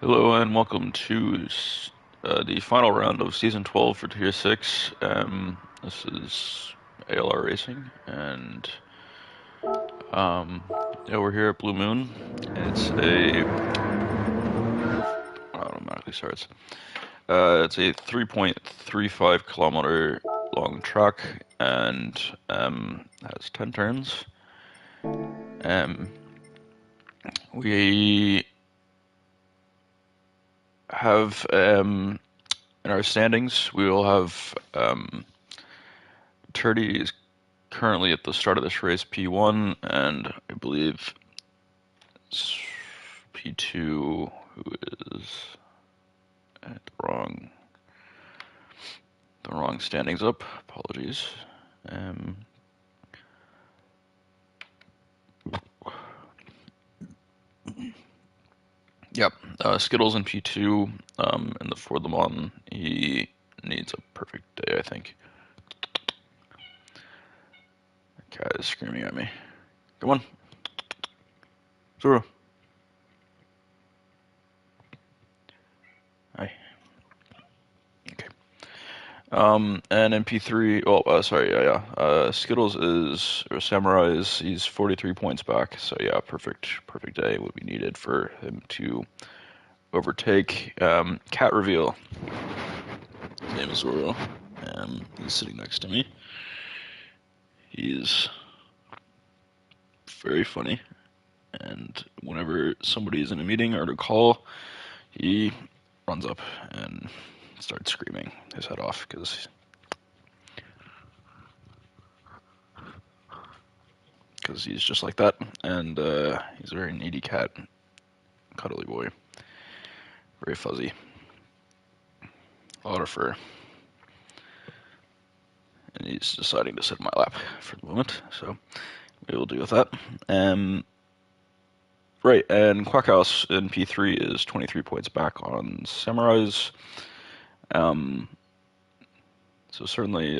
Hello and welcome to the final round of Season 12 for Tier 6. This is ALR Racing, and yeah, we're here at Blue Moon. Automatically starts. It's a 3.35 kilometer long track and has 10 turns. We have in our standings, we will have Turdy is currently at the start of this race P1, and I believe it's P2 who is at the wrong standings up. Apologies. Yep, Skittles in P2, and the Ford Le Mans, he needs a perfect day, I think. That guy is screaming at me. Come on. Zoro. Hi. Okay. And in P3, Skittles or Samurai he's 43 points back, so yeah, perfect day would be needed for him to overtake. Cat reveal. His name is Zoro. He's sitting next to me. He's very funny, and whenever somebody is in a meeting or at a call, he runs up and starts screaming his head off because he's just like that, and he's a very needy cat, cuddly boy, very fuzzy, a lot of fur, and he's deciding to sit in my lap for the moment, so we will deal with that. Right, and Quackhouse in P3 is 23 points back on Samurai's. So certainly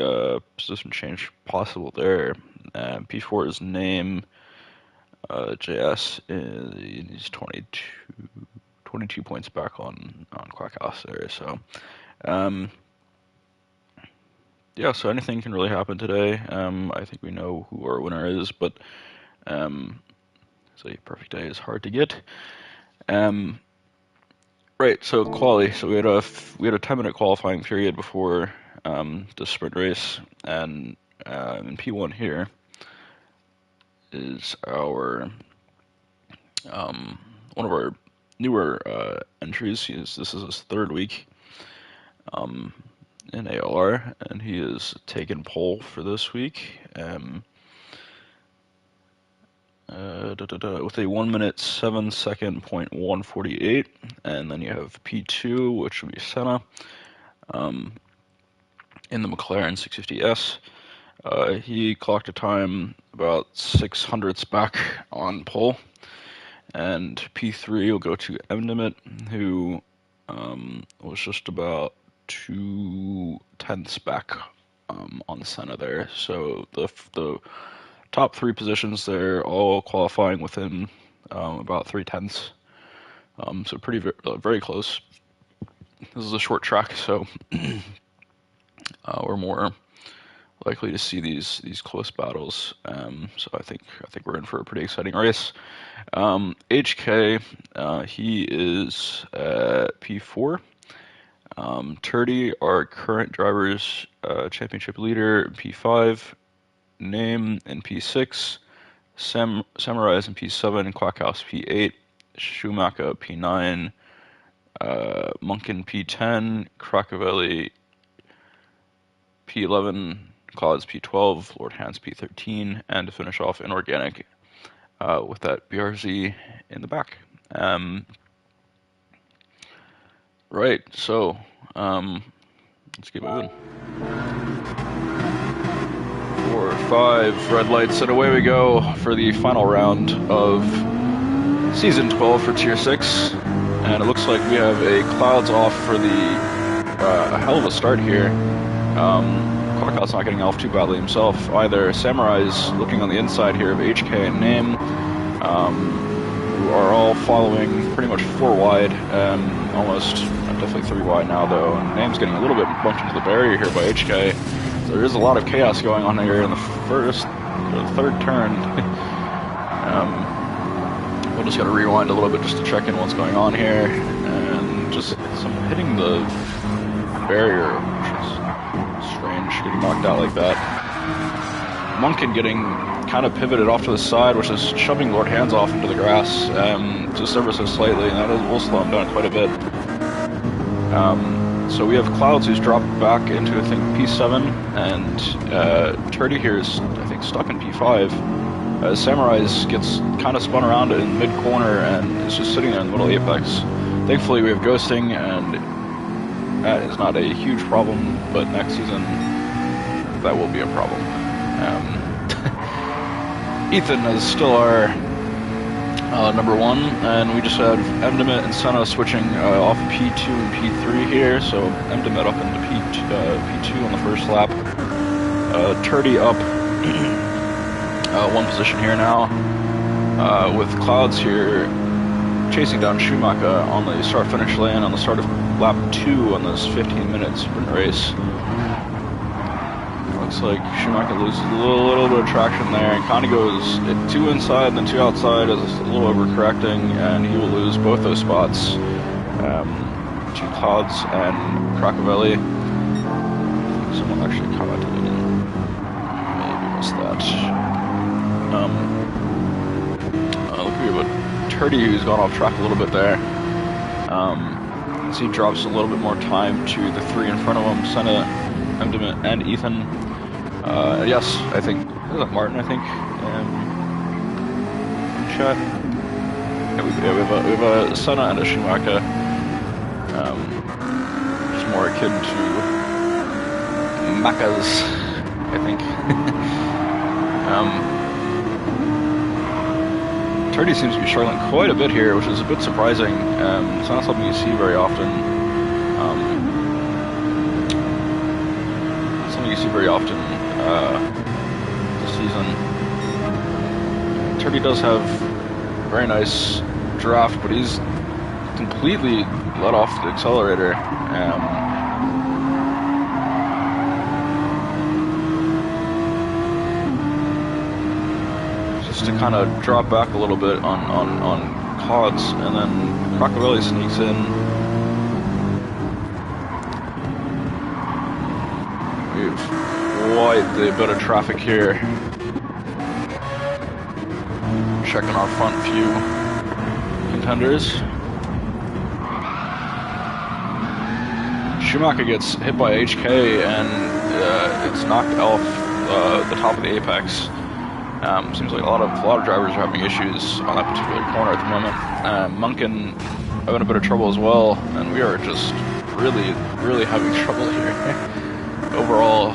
position change possible there. P4 is name. JS is 22 points back on Quackhouse there. So yeah, so anything can really happen today. I think we know who our winner is, but so a perfect day is hard to get. Right, so quali. So we had a 10-minute qualifying period before the sprint race, and in P1 here is our one of our newer entries. This is his third week in ALR, and he is taken pole for this week. With a 1 minute 7 second .148, and then you have P2, which would be Senna, in the McLaren 650S. He clocked a time about 600ths back on pole, and P3 will go to Emdemit, who was just about 2 tenths back on Senna there. So the top three positions there, all qualifying within about 3 tenths. So very close. This is a short track, so we're more likely to see these close battles. So I think we're in for a pretty exciting race. HK, he is at P4. Turdy, our current drivers championship leader, P5. Name in P6, Samurai is in P7, Quackhouse P8, Schumacher P9, Munkin P10, Crackavelli P11, Claus P12, Lord Hans P13, and to finish off Inorganic with that BRZ in the back. Right, so let's get moving. 4, 5 red lights, and away we go for the final round of Season 12 for Tier 6. And it looks like we have a clouds off for a hell of a start here. Quackhouse not getting off too badly himself either. Samurai's looking on the inside here of HK and Name. who are all following pretty much 4 wide, almost, definitely 3 wide now though. And Name's getting a little bit bumped into the barrier here by HK. So there is a lot of chaos going on here in the third turn. We'll just gotta rewind a little bit just to check in what's going on here. And just some hitting the barrier, which is strange, getting knocked out like that. Munkin getting kind of pivoted off to the side, which is shoving Lord Hands off into the grass, just ever so slightly, and that will slow him down quite a bit. So we have Clouds, who's dropped back into, I think, P7, and Turdy here is, I think, stuck in P5. Samurai's gets kind of spun around in mid-corner and is just sitting there in the middle of Apex. Thankfully, we have ghosting, and that is not a huge problem, but next season, that will be a problem. Ethan is still our number 1, and we just had Mdemit and Senna switching off P2 and P3 here, so Mdemit up into P2 on the first lap. Turdy up 1 position here now, with Clouds here chasing down Schumacher on the start-finish lane on the start of lap 2 on this 15-minute sprint race. Looks like Schumacher loses a little bit of traction there and kind of goes 2 inside and then 2 outside, is a little overcorrecting, and he will lose both those spots to Clouds and Krakovelli. Someone actually commented and maybe missed that. Look at Turdy, who's gone off track a little bit there. As he drops a little bit more time to the 3 in front of him, Senna, Mdemit, and Ethan. Yes, I think, is that Martin, I think, in chat? Yeah, we have a Senna and a Schumacher, which is more akin to Macca's, I think. Turdy seems to be struggling quite a bit here, which is a bit surprising. It's not something you see very often. This season. Turdy does have a very nice draft, but he's completely let off the accelerator. Just to kind of drop back a little bit on Cods, and then Krakovelli sneaks in. Quite a bit of traffic here. Checking our front few contenders. Schumacher gets hit by HK and it's knocked off the top of the apex. Seems like a lot of drivers are having issues on that particular corner at the moment. Munkin having a bit of trouble as well, and we are just really having trouble here. Overall,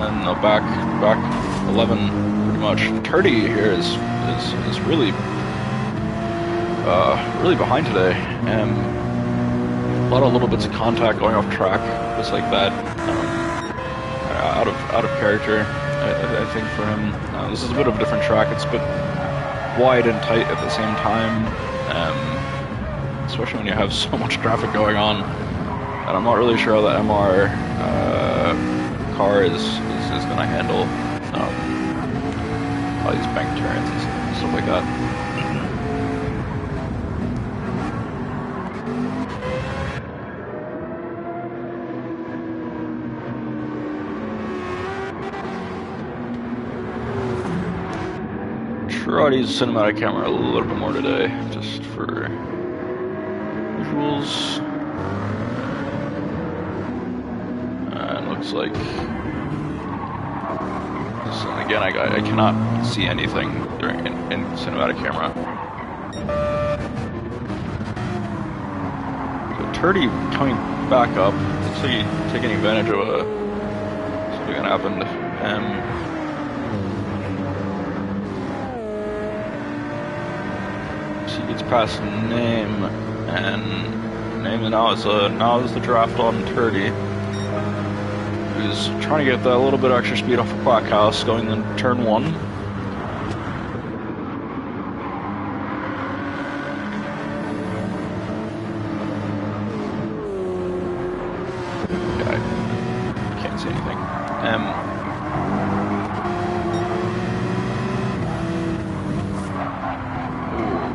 and back 11 pretty much. Turdy here is really behind today. A lot of little bits of contact going off track, just like that. Out of character, I think, for him. This is a bit of a different track. It's a bit wide and tight at the same time, especially when you have so much traffic going on. And I'm not really sure how the MR car is going to handle all these bank turns and stuff like that. Try to use the cinematic camera a little bit more today, just for visuals. Looks like, and again, I cannot see anything during in cinematic camera. So Turdy coming back up. Looks like he's taking advantage of something that happened. So he gets past Name, and Name now is the draft on Turdy. Is trying to get that little bit of extra speed off of Quack House going in turn 1.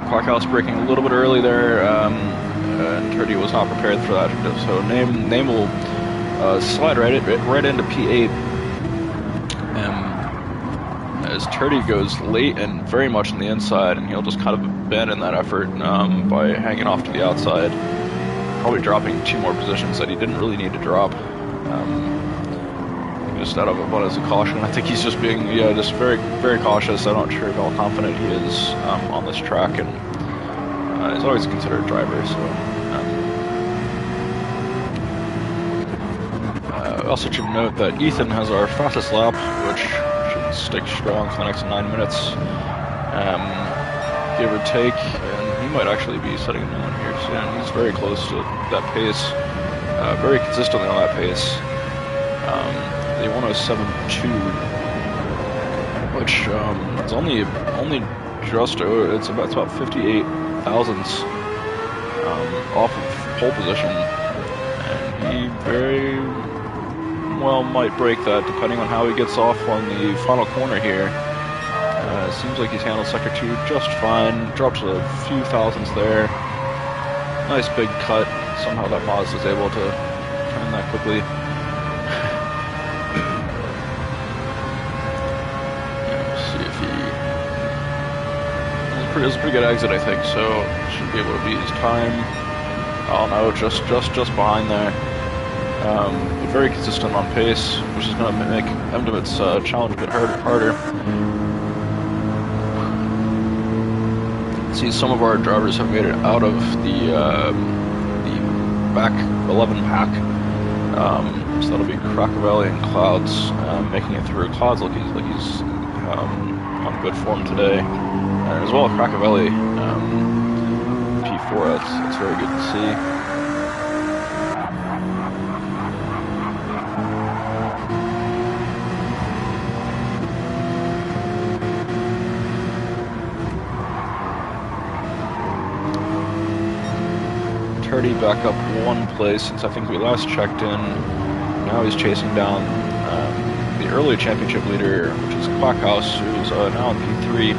Quackhouse braking a little bit early there, and Turdy was not prepared for that. So Name will slide right into P8. As Turdy goes late and very much on the inside, and he'll just kind of abandon that effort by hanging off to the outside, probably dropping 2 more positions that he didn't really need to drop. Just out of abundance of caution. I think he's just being, just very, very cautious. I'm not sure how confident he is on this track, and he's always considered a driver. So, also should note that Ethan has our fastest lap, which should stick strong for the next 9 minutes, give or take. And he might actually be setting a new one here soon. He's very close to that pace, very consistently on that pace. The 107.2, which is only just it's about 58 thousandths off of pole position, and he very well might break that depending on how he gets off on the final corner here. Seems like he's handled sector 2 just fine. Drops a few thousandths there. Nice big cut. Somehow that Mazda is able to turn that quickly. It was a pretty good exit, I think, so should be able to beat his time. Oh no, just behind there. But very consistent on pace, which is going to make Emdemit's challenge a bit harder. See, some of our drivers have made it out of the back 11 pack. So that'll be Crackavelli and Clouds making it through. Clouds like he's on good form today. And as well, Crackavelli, P4, that's very good to see. Turdy back up 1 place since I think we last checked in. Now he's chasing down the early championship leader, which is Quackhouse, who's now in P3.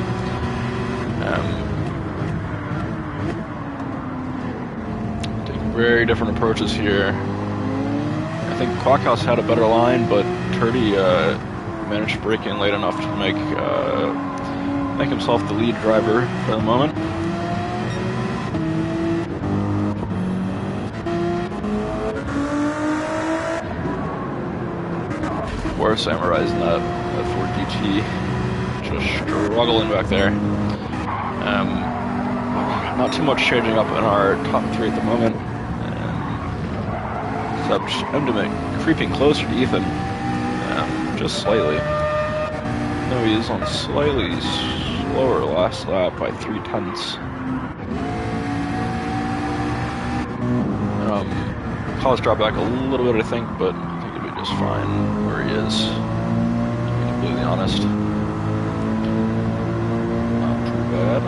Taking very different approaches here. I think Quackhouse had a better line, but Turdy managed to break in late enough to make himself the lead driver for the moment. We're summarizing that Ford GT, just struggling back there. Not too much changing up in our top 3 at the moment, except Emdemit creeping closer to Ethan, just slightly. No, he is on slightly slower last lap by 0.3. Cause drop back a little bit, I think, but I think it'll be just fine where he is, to be completely honest. Not too bad.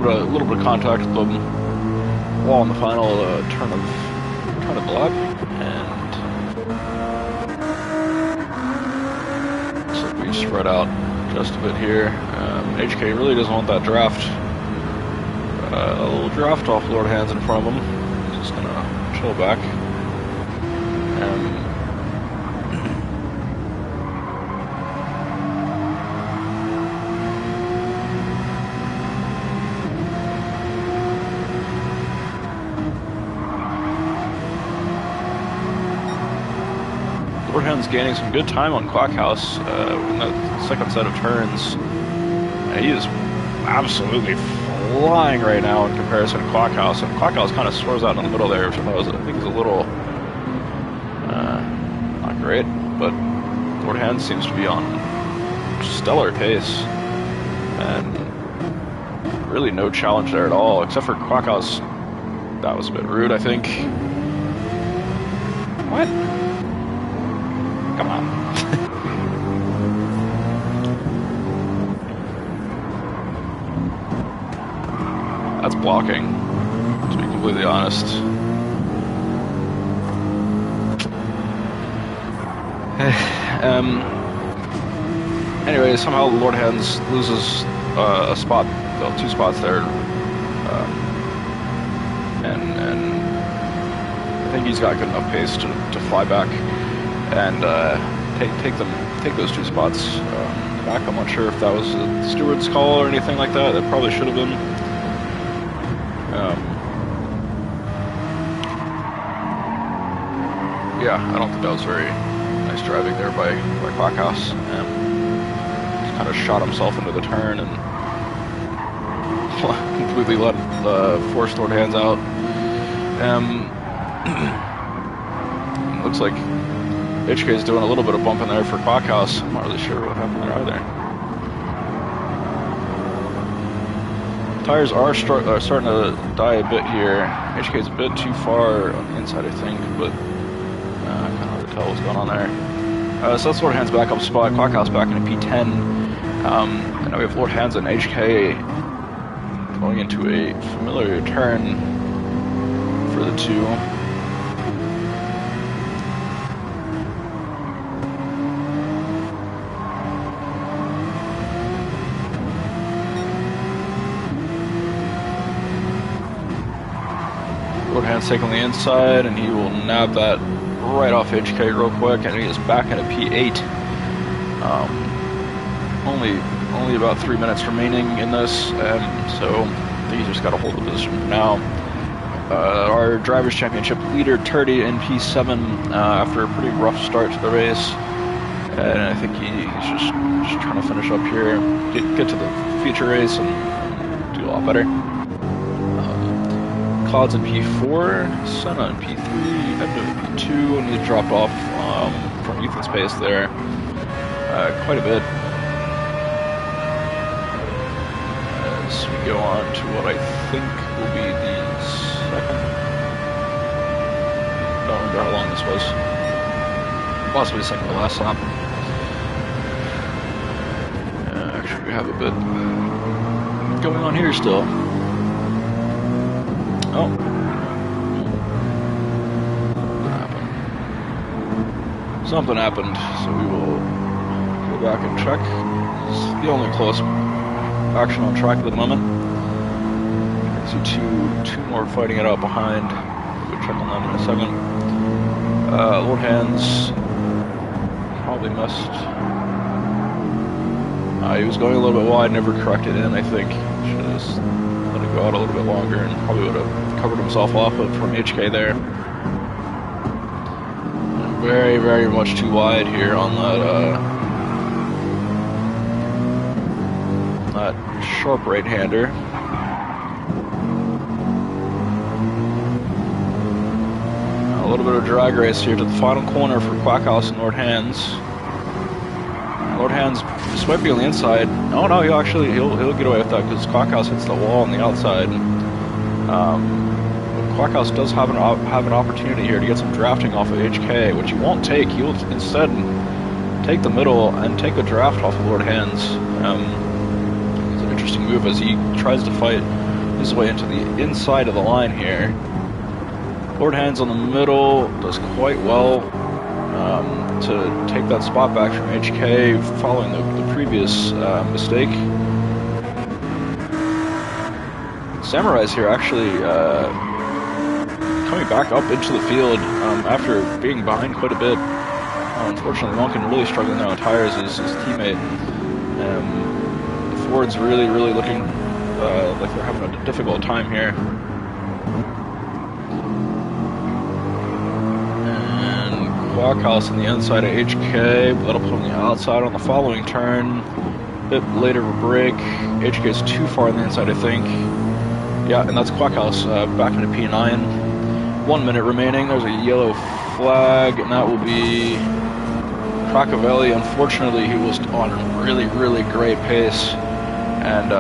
A little bit of contact with the wall on the final turn of the lap, and looks like we spread out just a bit here. HK really doesn't want that draft. A little draft off Lord Hands in front of him. He's just gonna chill back. Lordhand's gaining some good time on Quackhouse in the second set of turns. He is absolutely flying right now in comparison to Quackhouse, and Quackhouse kind of soars out in the middle there, which I think is a little great, but Lord Hands seems to be on stellar pace, and really no challenge there at all, except for Quackhouse. That was a bit rude, I think. What? Come on. That's blocking, to be completely honest. Anyway, somehow Lord Hands loses a spot, well, 2 spots there, and I think he's got good enough pace to fly back and take those 2 spots back. I'm not sure if that was a steward's call or anything like that. That probably should have been. Yeah, I don't think that was very nice driving there by Quackhouse. Just kind of shot himself into the turn and completely forced Lord Hands out. Looks like HK is doing a little bit of bumping there for Quackhouse. I'm not really sure what happened there either. Tires are starting to die a bit here. HK is a bit too far on the inside, I think, but kind of hard to tell what's going on there. So that's Lord Hands' backup spot. Quackhouse back in a P10. And now we have Lord Hands and HK going into a familiar turn for the 2. Lord Hands taking the inside, and he will nab that right off HK real quick, and he is back in a P8. Only about 3 minutes remaining in this, so he just got to hold the position for now. Our Drivers' Championship leader, Turdy, in P7 after a pretty rough start to the race, and I think he's just trying to finish up here, get to the feature race, and do a lot better. Cloud's in P4, Senna in P3, Edna in P2, and he's dropped off from Ethan's pace there quite a bit. As we go on to what I think will be the second. I don't remember how long this was. Possibly the second to last lap. Actually, we have a bit going on here still. Oh. Something happened, so we will go back and check. It's the only close action on track at the moment. I see two more fighting it out behind. We'll check on that in a second. Lord Hands probably missed. He was going a little bit wide, never corrected in, I think. Should have just let it go out a little bit longer and probably would have covered himself off from HK there. And very, very much too wide here on that sharp right-hander. A little bit of drag race here to the final corner for Quackhouse and Lord Hands. Lord Hands, this might be on the inside. Oh no, he'll get away with that because Quackhouse hits the wall on the outside. But Quackhouse does have an opportunity here to get some drafting off of HK, which he won't take. He will instead take the middle and take the draft off of Lord Hands. It's an interesting move as he tries to fight his way into the inside of the line here. Lord Hands on the middle does quite well to take that spot back from HK following the previous mistake. Samurai's here actually coming back up into the field after being behind quite a bit. Unfortunately, Monken really struggling now on tires as his teammate. The Ford's really looking like they're having a difficult time here. Quackhouse on the inside of HK, that'll put on the outside on the following turn. A bit later of a break. HK's too far on the inside, I think. Yeah, and that's Quackhouse back into P9. 1 minute remaining. There's a yellow flag, and that will be Craccavelli, unfortunately, he was on a really great pace and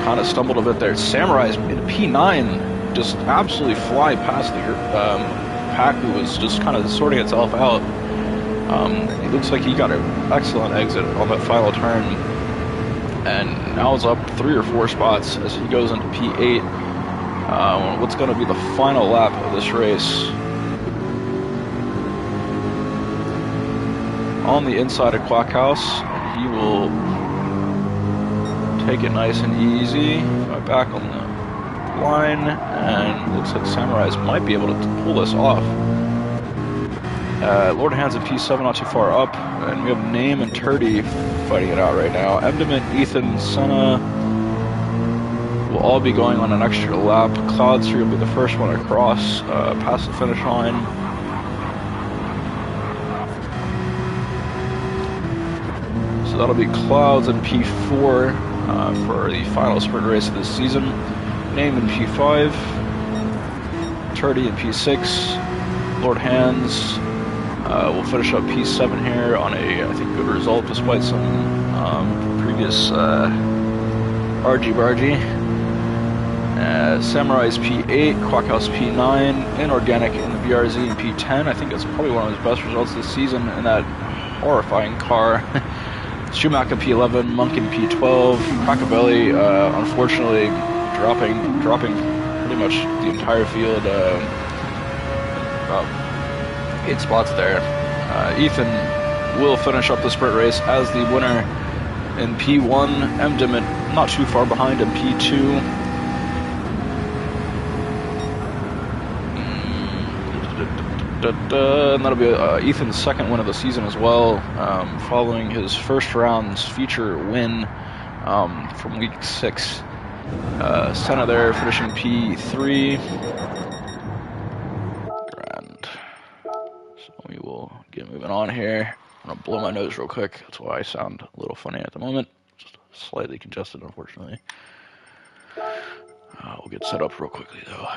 kind of stumbled a bit there. Samurai's in P9 just absolutely fly past the pack, who was just kind of sorting itself out. It looks like he got an excellent exit on that final turn, and now is up 3 or 4 spots as he goes into P8. What's going to be the final lap of this race? On the inside of Quackhouse, and he will take it nice and easy. Back on the line, and looks like Samurais might be able to pull this off. Lord Hands in P7 not too far up, and we have Name and Turdy fighting it out right now. Emdiment, Ethan, Senna will all be going on an extra lap. Clouds here will be the first one across, past the finish line. So that'll be Clouds in P4 for the final sprint race of this season. Name in P5, Turdy in P6, Lord Hands will finish up P7 here on a, I think, good result despite some previous argy-bargy. Samurai's P8, Quackhouse P9, Inorganic in the BRZ in P10. I think that's probably one of his best results this season in that horrifying car. Schumacher P11, Monk in P12, Craccavelli unfortunately dropping pretty much the entire field, about 8 spots there. Ethan will finish up the sprint race as the winner in P1. Emdiment not too far behind in P2. And that'll be Ethan's second win of the season as well, following his first round's feature win from week 6. Senna there finishing P3. Grand. So we will get moving on here. I'm going to blow my nose real quick. That's why I sound a little funny at the moment. Just slightly congested, unfortunately. We'll get set up real quickly, though.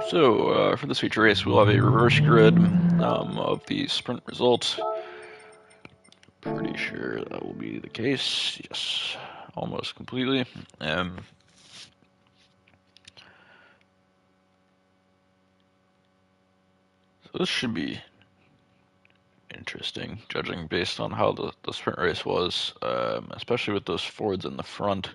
So, for this feature race, we'll have a reverse grid of the sprint results. Pretty sure that will be the case. Yes, almost completely. So this should be interesting, judging based on how the sprint race was, especially with those Fords in the front,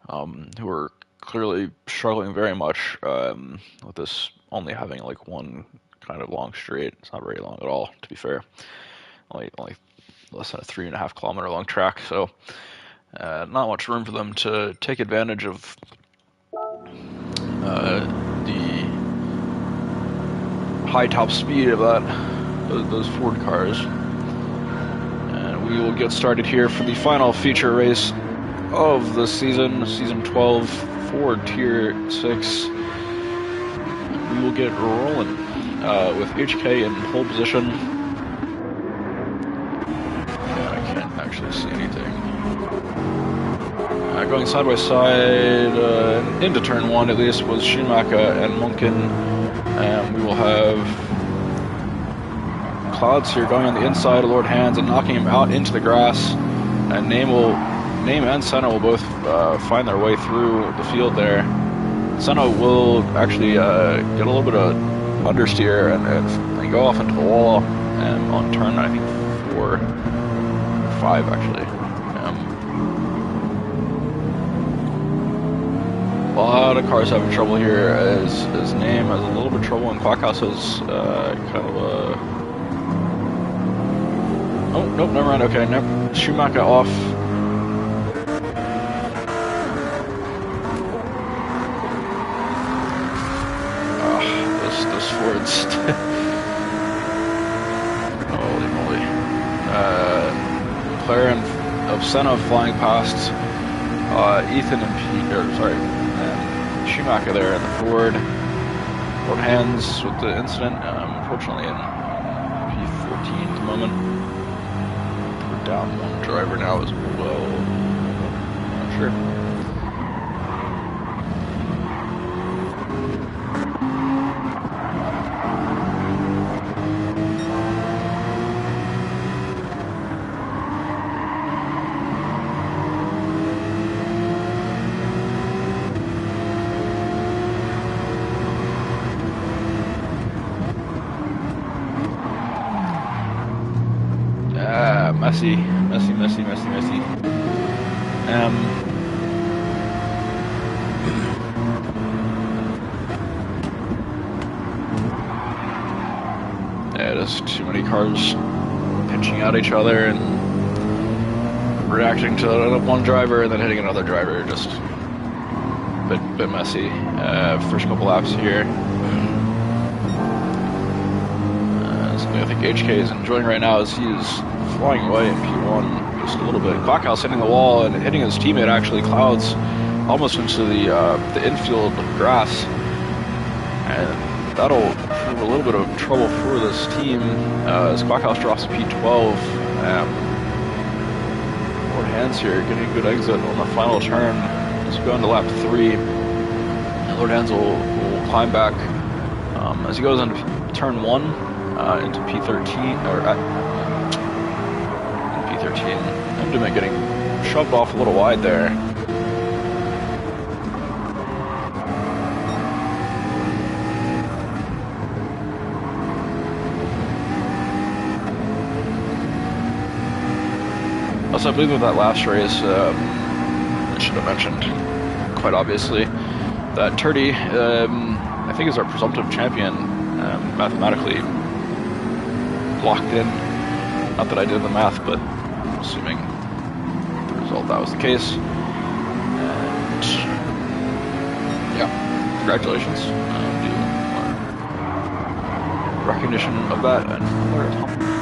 who are clearly struggling very much with this only having like one kind of long straight. It's not very long at all, to be fair. Only less than a 3.5 kilometer long track, so not much room for them to take advantage of the high top speed of those Ford cars. And we will get started here for the final feature race of the season 12, Ford Tier 6. We will get rolling with HK in pole position. Yeah, I can't actually see anything. Going side by side into turn 1 at least was Schumacher and Munkin. And we will have Clouds here going on the inside of Lord Hands and knocking him out into the grass. And Name and Senna will both find their way through the field there. Senna will actually get a little bit of understeer and they go off into the wall on turn, I think, 4 or 5, actually. A lot of cars having trouble here, as Name has a little bit of trouble, and Quackhouse has kind of a... Oh, nope, never mind, okay, Schumacher off. Those Fords. Holy moly. McLaren of Senna flying past Ethan and Schumacher there in the Ford. Both hands with the incident, unfortunately in P14 at the moment. We're down 1 driver now as well. Not sure. Messy. Yeah, there's too many cars pinching at each other and reacting to one driver and then hitting another driver. Just a bit messy. First couple laps here. Something I think HK is enjoying right now is he is flying away in P1 just a little bit. Clockhouse hitting the wall and hitting his teammate, actually, Clouds, almost into the infield grass. And that'll prove a little bit of trouble for this team as Clockhouse drops to P12. Lord Hands here getting a good exit on the final turn as we go into lap 3. And Lord Hands will climb back as he goes into turn 1 into P13, or P13. Imdiment getting shoved off a little wide there. Also, I believe with that last race, I should have mentioned, quite obviously, that Turdy, I think, is our presumptive champion, mathematically locked in. Not that I did the math, but assuming the result that was the case. And yeah, congratulations. Recognition of that and other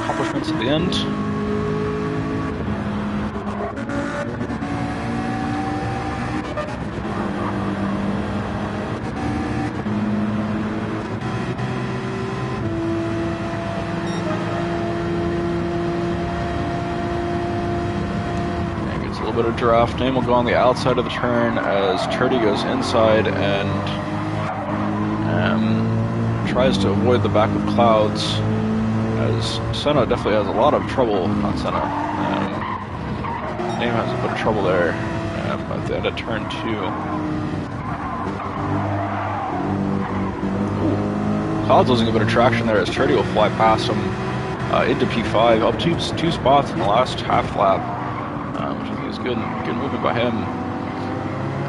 accomplishments at the end. Bit of draft. Name will go on the outside of the turn as Turdy goes inside and tries to avoid the back of Clouds, as Senna definitely has a lot of trouble. Not Senna. Name has a bit of trouble there at the end of turn 2. Ooh. Clouds losing a bit of traction there as Turdy will fly past him into P5, up two spots in the last half lap. Good movement by him,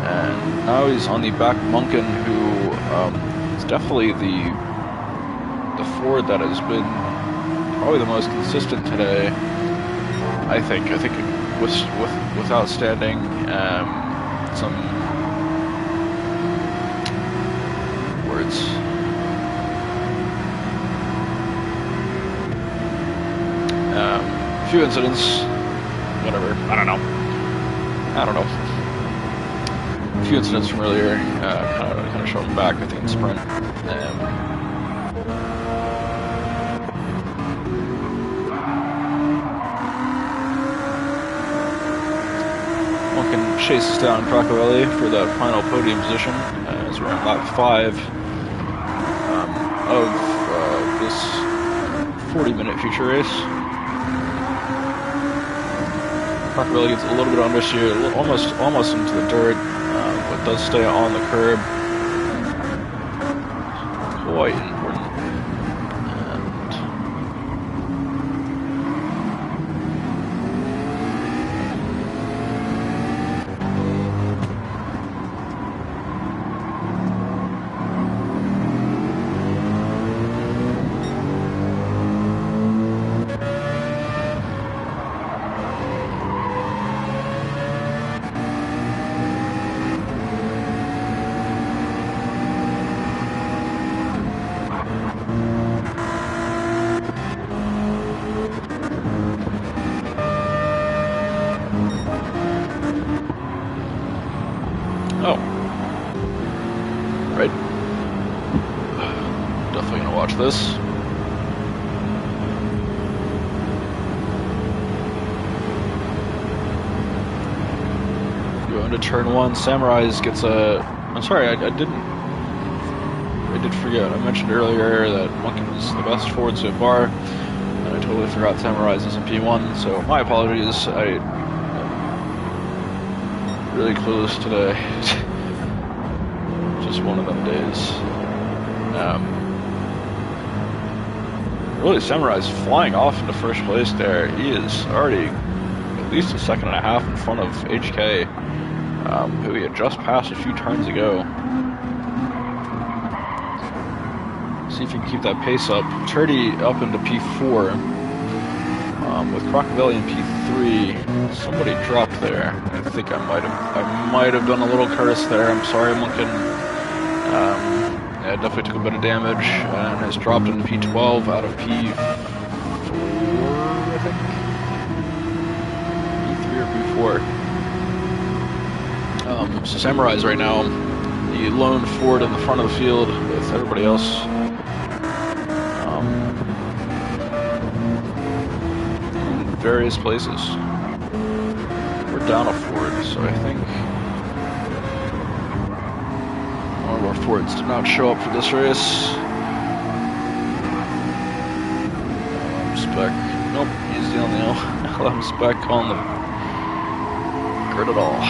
and now he's on the back of Munkin, who is definitely the Ford that has been probably the most consistent today. I think with outstanding some words. A few incidents, whatever. I don't know. A few incidents from earlier, kind of showing back, I think, in sprint. One chases down Crocowelli for the final podium position as we're on lap 5 of this 40-minute feature race. Crocowelli gets a little bit understeer, almost into the dirt, but does stay on the curb. Quite important. And right? Definitely gonna watch this. Go into turn 1. Samurai's gets a... I'm sorry, I did forget. I mentioned earlier that Munkin was the best forward so far, and I totally forgot Samurai's is in P1, so my apologies. I'm really clueless today. Just one of them days. Really, Samurai's flying off into first place there. He is already at least a second and a half in front of HK, who he had just passed a few turns ago. See if he can keep that pace up. Turdy up into P4, with Crocavelli in P3. Somebody dropped there. I think I might have done a little curse there. I'm sorry, Munkin. Yeah, definitely took a bit of damage and has dropped into P12 out of P4, I think. P3 or P4. So Samurai's right now the lone Ford in the front of the field with everybody else. In various places. We're down a Ford, so I think one of our Fords did not show up for this race. Spec. Nope, he's the only LM spec on the grid at all.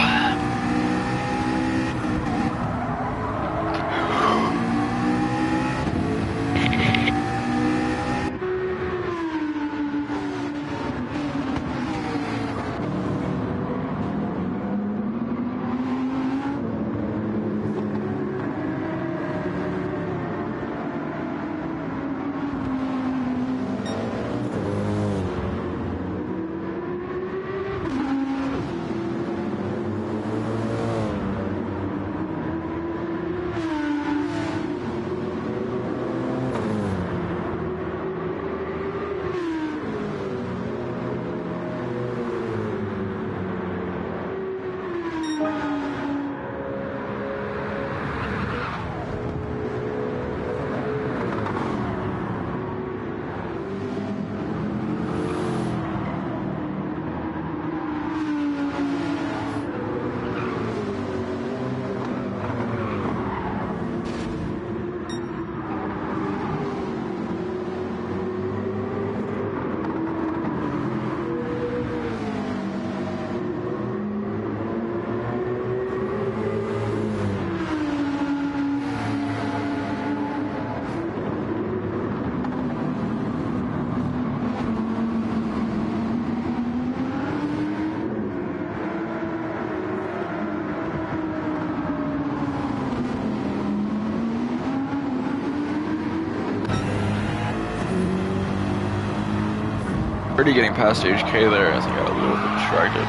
Turdy getting past HK there, I think I got a little bit distracted.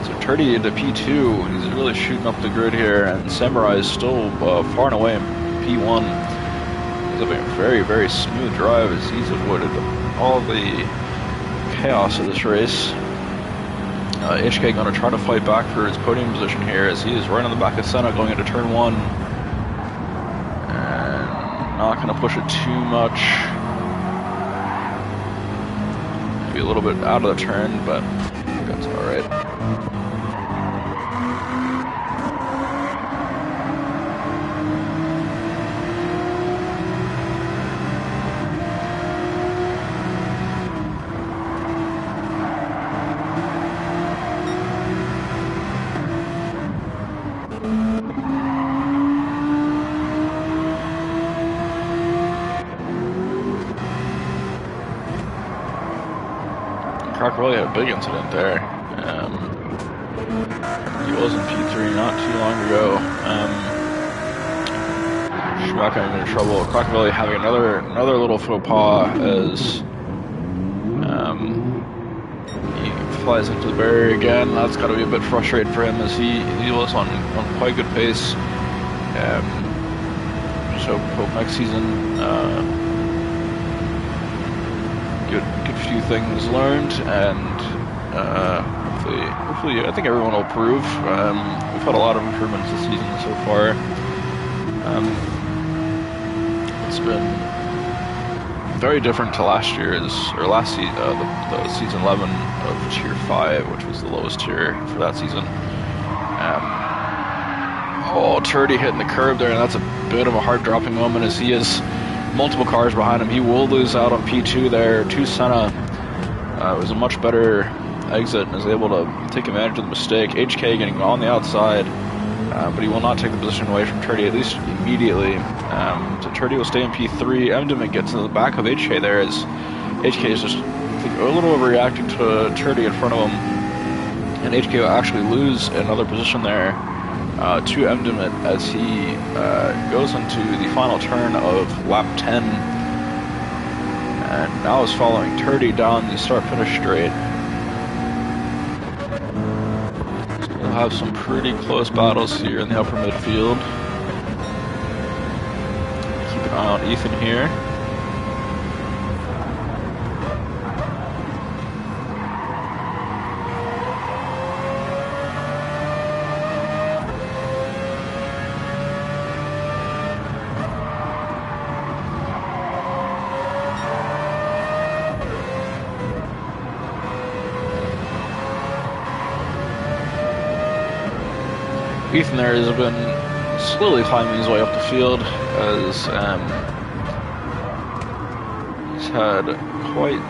So Turdy into P2, he's really shooting up the grid here, and Samurai is still far and away in P1. He's having a very, very smooth drive as he's avoided all the chaos of this race. HK going to try to fight back for his podium position here as he is right on the back of Senna going into turn 1. And not going to push it too much. Be a little bit out of the turn, but I think that's alright. Really had a big incident there. He was in P3 not too long ago. Schumacher in trouble. Crocavelli having another little faux pas as he flies into the barrier again. That's got to be a bit frustrating for him as he was on quite good pace. So hope next season. Good few things learned, and hopefully I think everyone will improve. We've had a lot of improvements this season so far. It's been very different to last year's, or last season, the season 11 of Tier 5, which was the lowest tier for that season. Oh, Turdy hitting the curb there, and that's a bit of a heart-dropping moment as he has multiple cars behind him. He will lose out on P2 there to Senna. It was a much better exit and is able to take advantage of the mistake. HK getting on the outside, but he will not take the position away from Turdy, at least immediately. So Turdy will stay in P3. Emdement gets to the back of HK there as HK is just, I think, a little overreacting to Turdy in front of him. And HK will actually lose another position there to Emdement as he goes into the final turn of lap 10. And now is following Turdy down the start-finish straight. So we'll have some pretty close battles here in the upper midfield. Keep an eye on Ethan here. Ethan there has been slowly climbing his way up the field as he's had quite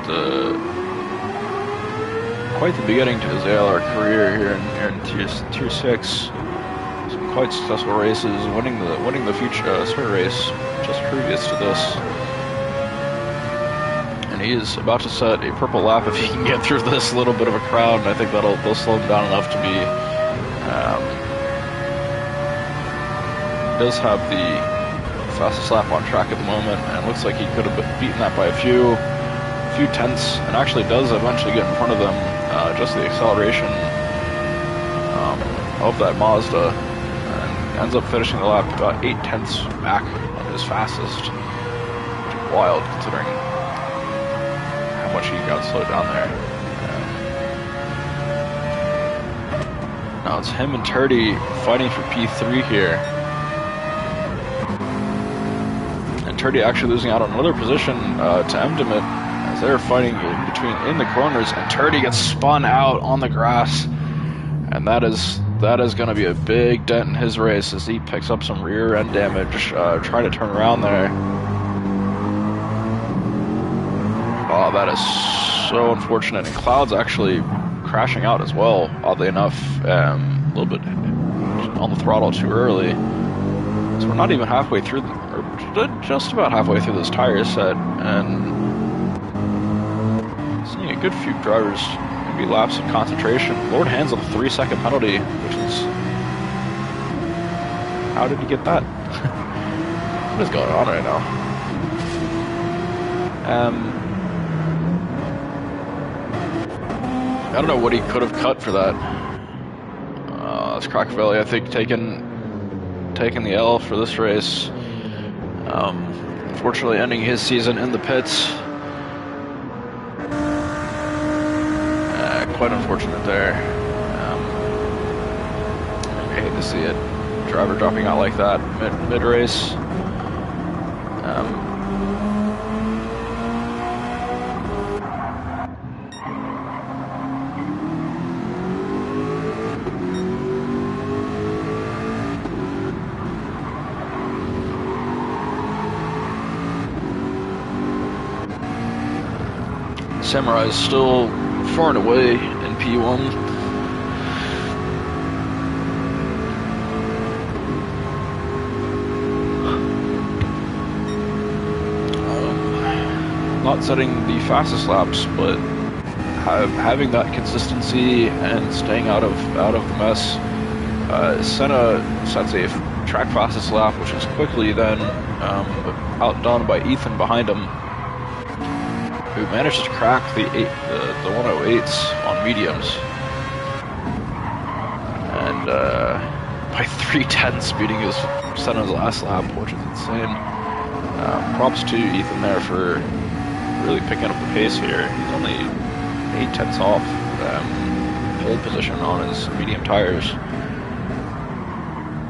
the beginning to his ALR career here in Tier 6. Some quite successful races, winning the future sprint race just previous to this. And he is about to set a purple lap if he can get through this little bit of a crowd, and I think they'll slow him down enough to be. Does have the fastest lap on track at the moment, and looks like he could have beaten that by a few tenths, and actually does eventually get in front of them. Just the acceleration of that Mazda, and ends up finishing the lap about 8 tenths back on his fastest, which is wild considering how much he got slowed down there. Now it's him and Turdy fighting for P3 here. Turdy actually losing out on another position to Emdement as they're fighting in the corners, and Turdy gets spun out on the grass, and that is going to be a big dent in his race as he picks up some rear end damage trying to turn around there. Oh, that is so unfortunate, and Cloud's actually crashing out as well, oddly enough, a little bit on the throttle too early. So we're not even halfway through, or just about halfway through this tire set, and seeing a good few drivers maybe lapse in concentration. Lord hands on a 3-second penalty, which is, how did he get that? What is going on right now? I don't know what he could have cut for that. It's Crockevelli, I think, taking the L for this race. Unfortunately ending his season in the pits. Quite unfortunate there. I hate to see it. Driver dropping out like that mid-race. Samurai is still far and away in P1. Not setting the fastest laps, but having that consistency and staying out of the mess. Senna sets a track fastest lap, which is quickly then outdone by Ethan behind him, who manages to crack the 108s on mediums, and by 3/10 beating his Senna's last lap, which is insane. Props to Ethan there for really picking up the pace here. He's only 8 tenths off pole position on his medium tires,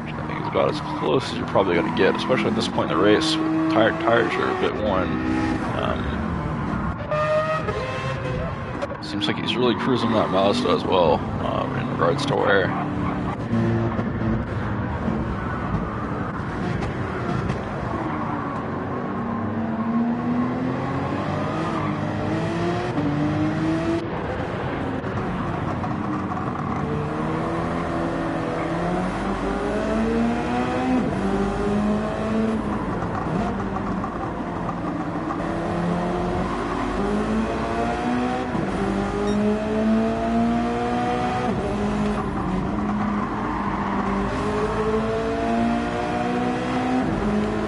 which I think is about as close as you're probably going to get, especially at this point in the race. Tires are a bit worn. Seems like he's really cruising that Mazda as well, in regards to wear.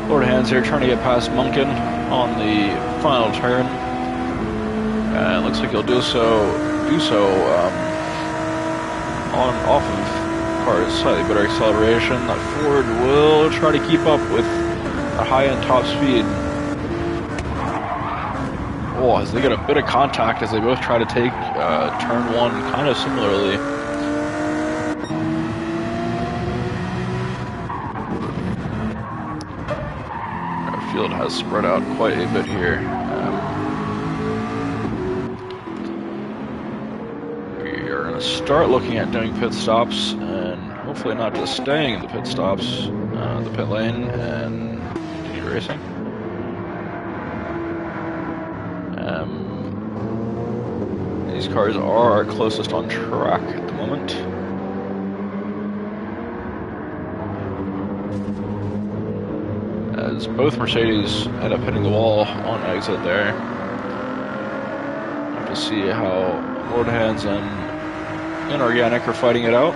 Lord Hands here trying to get past Munkin on the final turn. And looks like he'll do so on off of cars, slightly better acceleration. That Ford will try to keep up with a high-end top speed. Oh, as they get a bit of contact as they both try to take turn one kind of similarly. Field has spread out quite a bit here. We are going to start looking at doing pit stops, and hopefully not just staying in the pit stops, the pit lane, and continue racing. These cars are our closest on track at the moment. As both Mercedes end up hitting the wall on exit there. Have to see how Lord Hands and Inorganic are fighting it out.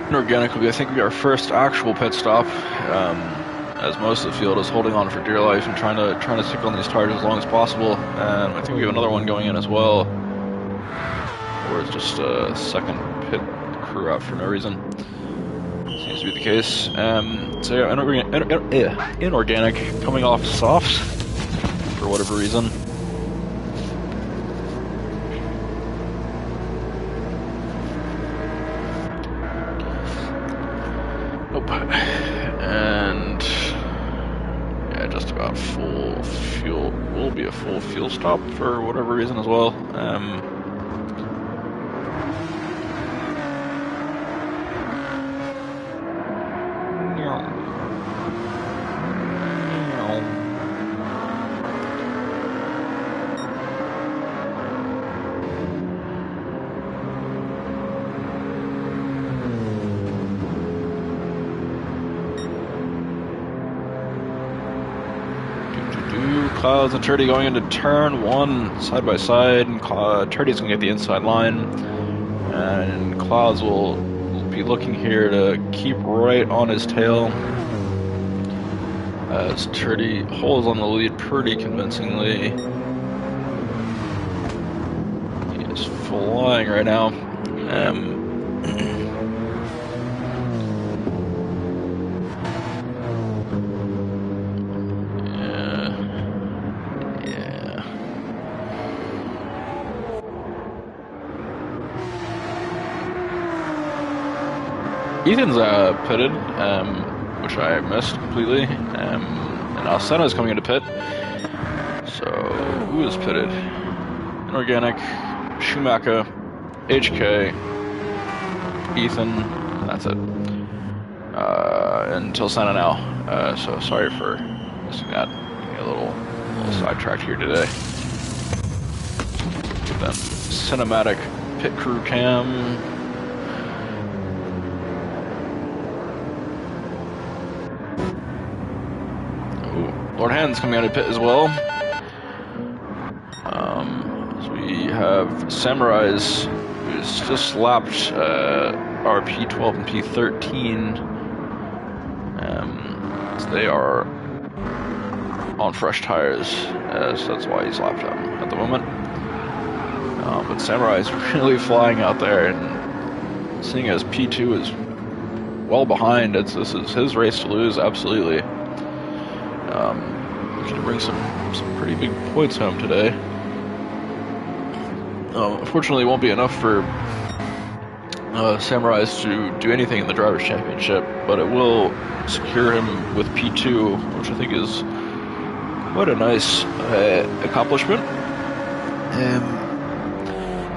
Inorganic will be, I think, be our first actual pit stop, as most of the field is holding on for dear life and trying to stick on these tires as long as possible. And I think we have another one going in as well, or it's just a second pit crew out for no reason. Seems to be the case. So yeah, Inorganic coming off softs for whatever reason. And yeah, just about full fuel. Will be a full fuel stop for whatever reason as well. Clouds and Turdy going into turn one, side by side, and Turdy's going to get the inside line, and Clouds will be looking here to keep right on his tail, as Turdy holds on the lead pretty convincingly. He is flying right now. Ethan's pitted, which I missed completely, and now Senna's coming into pit. So who is pitted? Inorganic, Schumacher, HK, Ethan. That's it. Until Senna now. So sorry for missing that. Getting a little sidetracked here today. Then cinematic pit crew cam. Lord Hand's coming out of pit as well. So we have Samurai's, who's just lapped our P12 and P13. So they are on fresh tires, so that's why he's lapped them at the moment. But Samurai's really flying out there, and seeing as P2 is well behind, this is his race to lose, absolutely. Looking to bring some pretty big points home today. Unfortunately, it won't be enough for Samurai's to do anything in the Drivers' Championship, but it will secure him with P2, which I think is quite a nice accomplishment.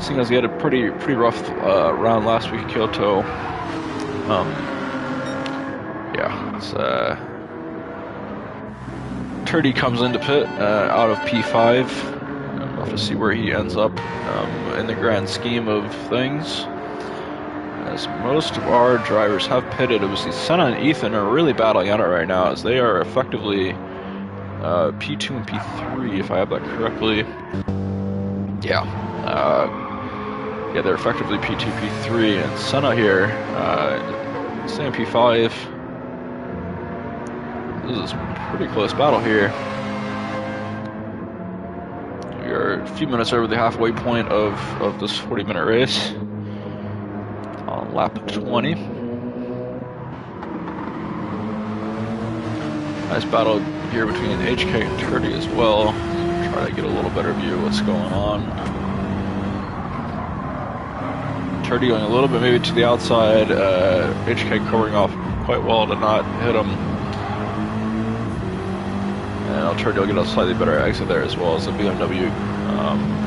Seeing as he had a pretty rough round last week at Kyoto, yeah, it's Turdy comes into pit out of P5. We'll have to see where he ends up in the grand scheme of things. As most of our drivers have pitted, obviously Senna and Ethan are really battling out it right now, as they are effectively P2 and P3, if I have that correctly. Yeah, they're effectively P2, P3, and Senna here, staying P5. This is a pretty close battle here. We are a few minutes over the halfway point of this 40-minute race. On lap 20. Nice battle here between HK and Turdy as well. Try to get a little better view of what's going on. Turdy going a little bit maybe to the outside. HK covering off quite well to not hit him. And Turdy will get a slightly better exit there as well as the BMW.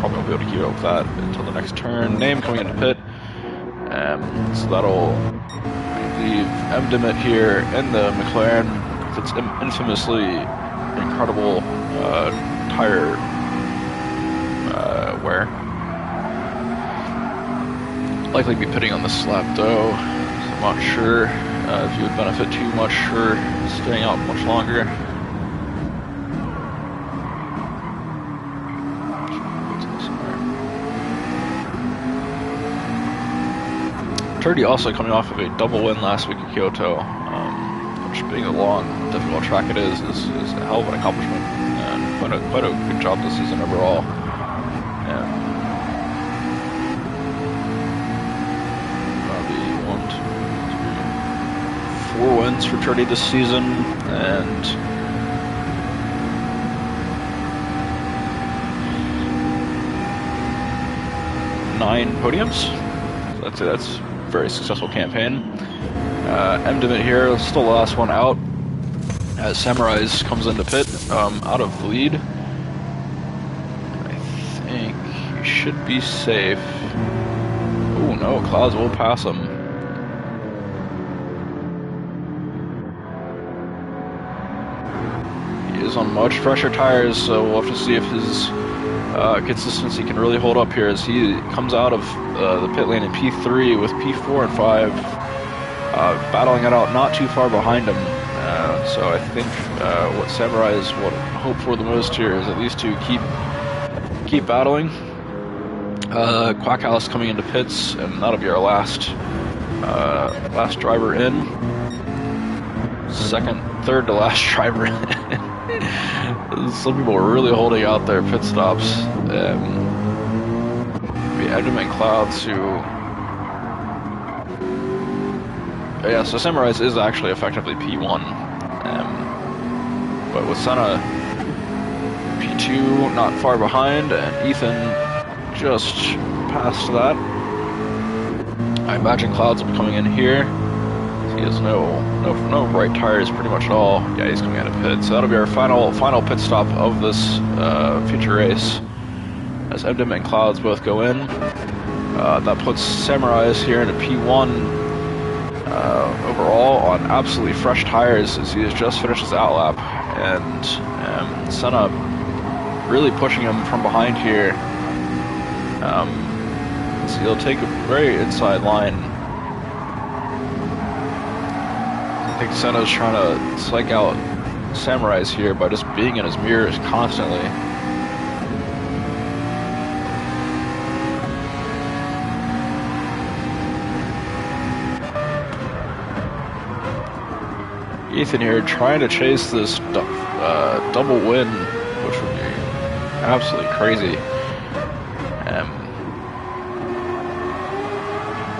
Probably won't be able to keep up with that until the next turn. Name coming into pit. So that'll leave M. here in the McLaren. It's infamously incredible tire wear. Likely be pitting on this lap though. So I'm not sure if you would benefit too much for staying out much longer. Turdy also coming off of a double win last week at Kyoto, which being a long, difficult track it is a hell of an accomplishment, and quite a good job this season overall. That'll be 4 wins for Turdy this season, and nine podiums. So that's very successful campaign. M. here, still the last one out, as Samurai's comes into pit, out of the lead. I think he should be safe. Oh no, Clouds will pass him. He is on much fresher tires, so we'll have to see if his consistency can really hold up here as he comes out of the pit lane in P3 with P4 and 5 battling it out not too far behind him. So I think what Samurai's would hope for the most here is at least to keep battling. Quackhouse coming into pits, and that'll be our last driver in. Third to last driver in. Some people are really holding out their pit stops. We had him in Clouds who... yeah, so Samurai's is actually effectively P1. But with Senna P2 not far behind, and Ethan just past that. I imagine Clouds will be coming in here. He has no right tires pretty much at all. Yeah, he's coming out of pit. So that'll be our final pit stop of this future race. As Emdem and Clouds both go in. That puts Samurai's here into P1 overall on absolutely fresh tires as he has just finished his outlap. And Senna really pushing him from behind here. So he'll take a very inside line. I think Senna's trying to psych out Samurai's here by just being in his mirrors constantly. Ethan here trying to chase this double win, which would be absolutely crazy.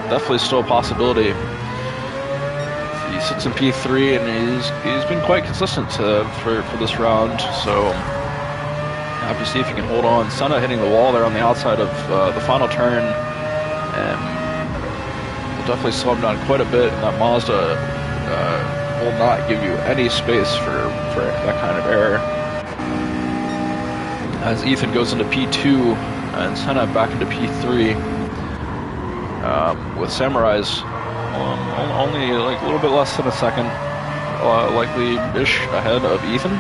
Definitely still a possibility. He sits in P3 and he's been quite consistent for this round, so happy to see if he can hold on. Senna hitting the wall there on the outside of the final turn, and will definitely slow him down quite a bit. And that Mazda will not give you any space for that kind of error. As Ethan goes into P2 and Senna back into P3, with Samurai's only like a little bit less than a second, likely-ish ahead of Ethan.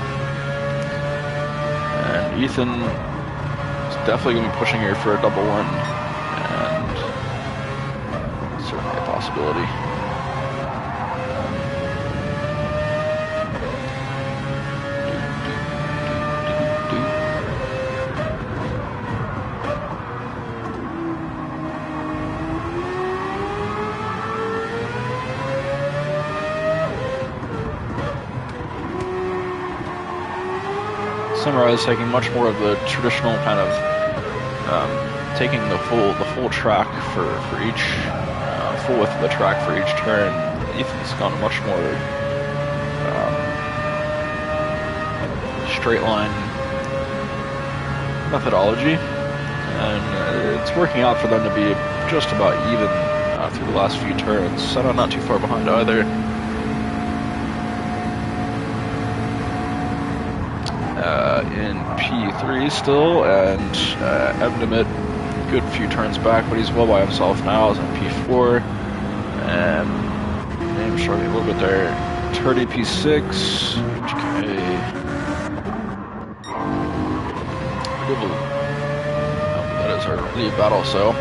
And Ethan is definitely going to be pushing here for a double win, and certainly a possibility. Samurai is taking much more of the traditional kind of taking the full track for each full width of the track for each turn. Ethan's gone much more straight line methodology, and it's working out for them to be just about even through the last few turns. Senna not too far behind either. In P3 still, and Emdemit, good few turns back, but he's well by himself now. He's in P4, and name struggling a little bit there. Turdy P6. Okay. That is our lead battle. So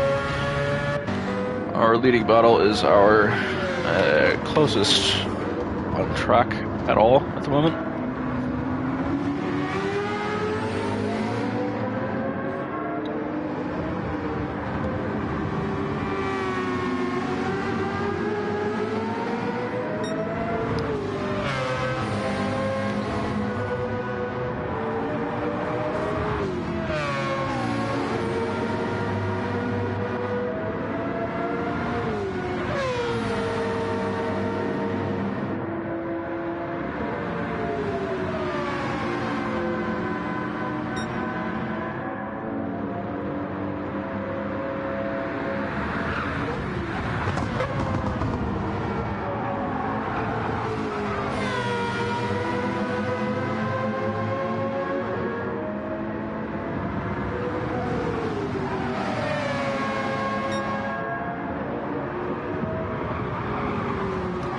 our leading battle is our closest on track at all at the moment.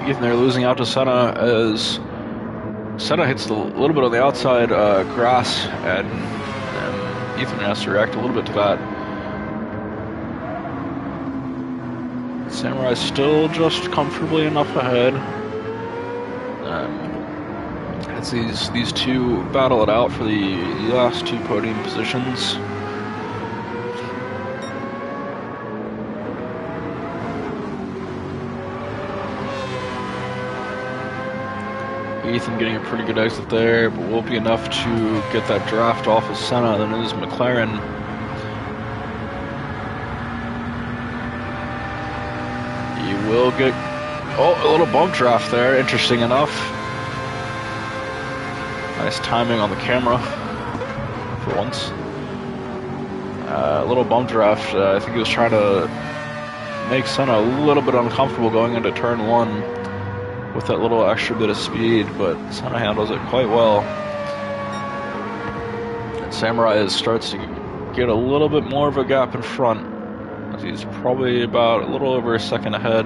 Ethan there losing out to Senna as Senna hits a little bit on the outside grass, and Ethan has to react a little bit to that. Samurai still just comfortably enough ahead. As these two battle it out for the last two podium positions. Ethan getting a pretty good exit there, but won't be enough to get that draft off of Senna. Then it is McLaren. He will get, a little bump draft there, interesting enough. Nice timing on the camera, for once. A little bump draft, I think he was trying to make Senna a little bit uncomfortable going into turn one. with that little extra bit of speed, but Senna handles it quite well. And Samurai starts to get a little bit more of a gap in front. He's probably about a little over a second ahead.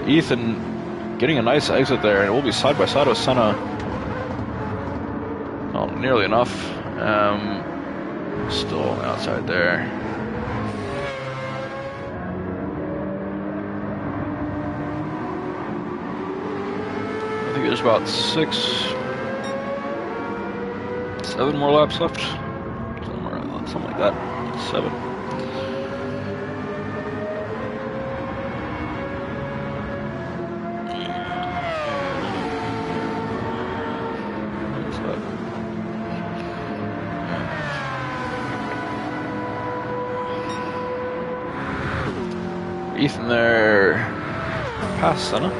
Ethan getting a nice exit there, and it will be side by side with Senna. Oh, nearly enough. Still on the outside there. I think there's about 7 more laps left. Something like that. 7. Ethan there, past Senna.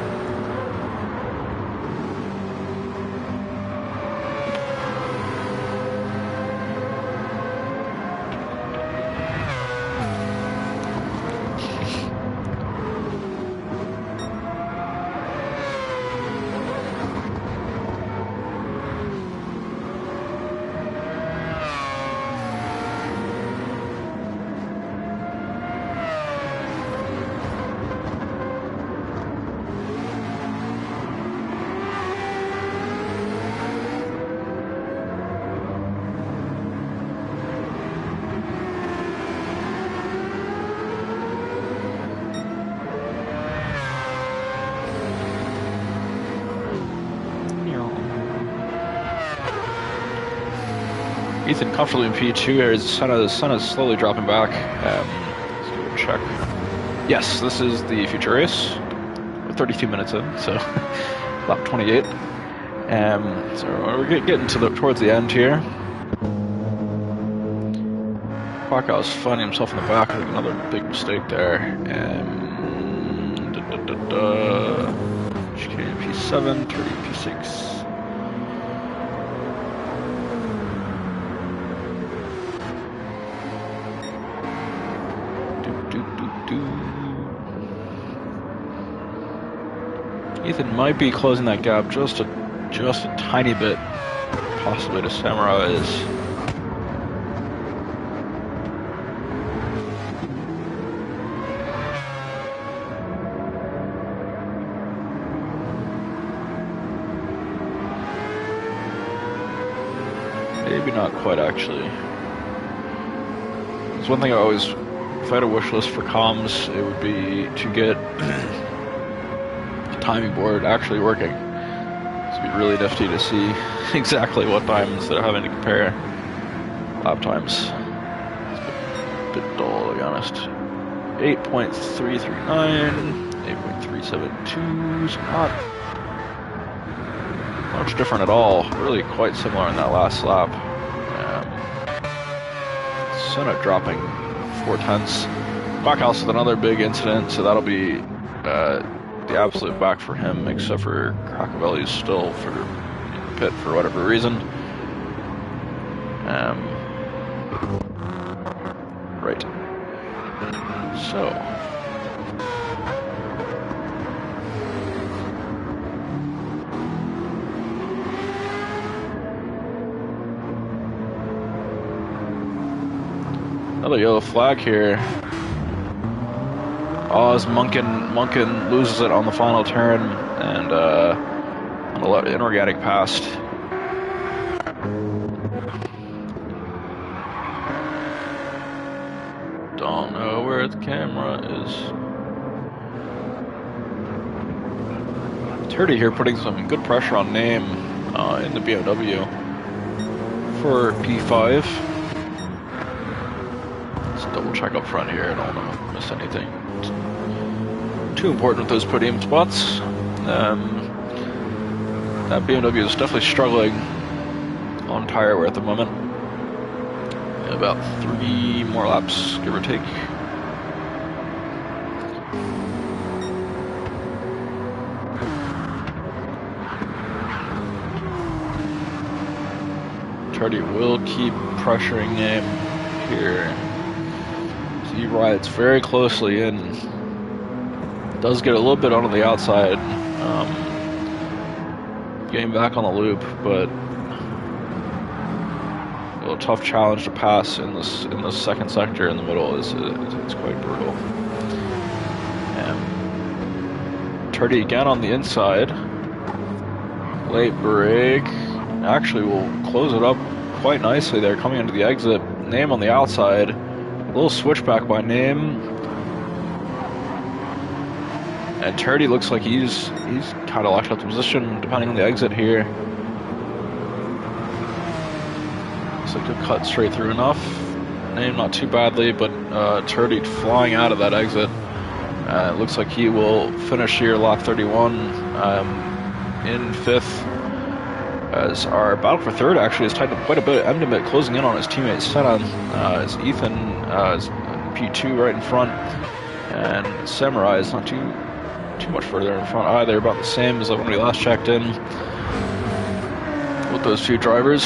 Ethan comfortably in P2 here. Senna's slowly dropping back. Let's go check. Yes, this is the future race. We're 32 minutes in, so lap 28. So we're getting towards the end here. Kwakau's finding himself in the back. I think another big mistake there. P7, 30, P6. Ethan might be closing that gap just a tiny bit, possibly to Samurai's. Maybe not quite, actually. There's one thing I always, if I had a wish list for comms, it would be to get the timing board actually working. It'd be really nifty to see exactly what times they're having to compare lap times. It's a bit dull, to be honest. 8.339, 8.372 is not much different at all. Really quite similar in that last lap. Senna dropping 4/10. Backhouse with another big incident, so that'll be the absolute back for him, except for Krakovelli's still in the pit for whatever reason. Right. So. Another yellow flag here. Oz Munkin loses it on the final turn and on the inorganic pass. Don't know where the camera is. Turdy here putting some good pressure on Name in the BMW for P5. Double check up front here. I don't want to miss anything. It's too important with those podium spots. That BMW is definitely struggling on tire wear at the moment. About 3 more laps, give or take. Tardy will keep pressuring him here. He rides very closely in. Does get a little bit onto the outside. getting back on the loop, but a tough challenge to pass in this second sector in the middle is it's quite brutal. Turdy again on the inside. Late brake. Actually will close it up quite nicely there coming into the exit. Name on the outside. A little switchback by Name. And Turdy looks like he's kind of locked up the position depending on the exit here. Looks like a cut straight through enough. Name not too badly, but Turdy flying out of that exit. It looks like he will finish here lap 31 in 5th. As our battle for 3rd actually has tightened up quite a bit. Emdemit closing in on his teammate Senan. As Ethan is P2 right in front. And Samurai is not too much further in front either. About the same as when we last checked in with those two drivers.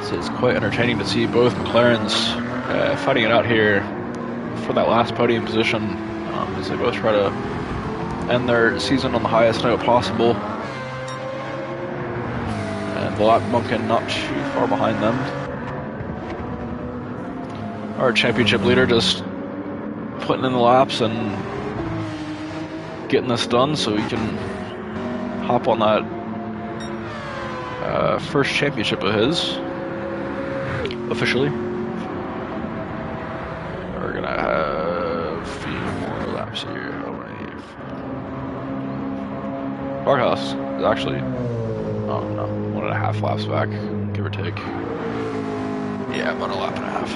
So it's quite entertaining to see both McLarens fighting it out here for that last podium position as they both try to end their season on the highest note possible. And the lap Munkin not too far behind them. Our championship leader just putting in the laps and getting this done so we can hop on that first championship of his officially. We're gonna have a few more laps here. How many? Barkhouse is actually, oh no, 1.5 laps back, give or take. Yeah, about a lap and a half.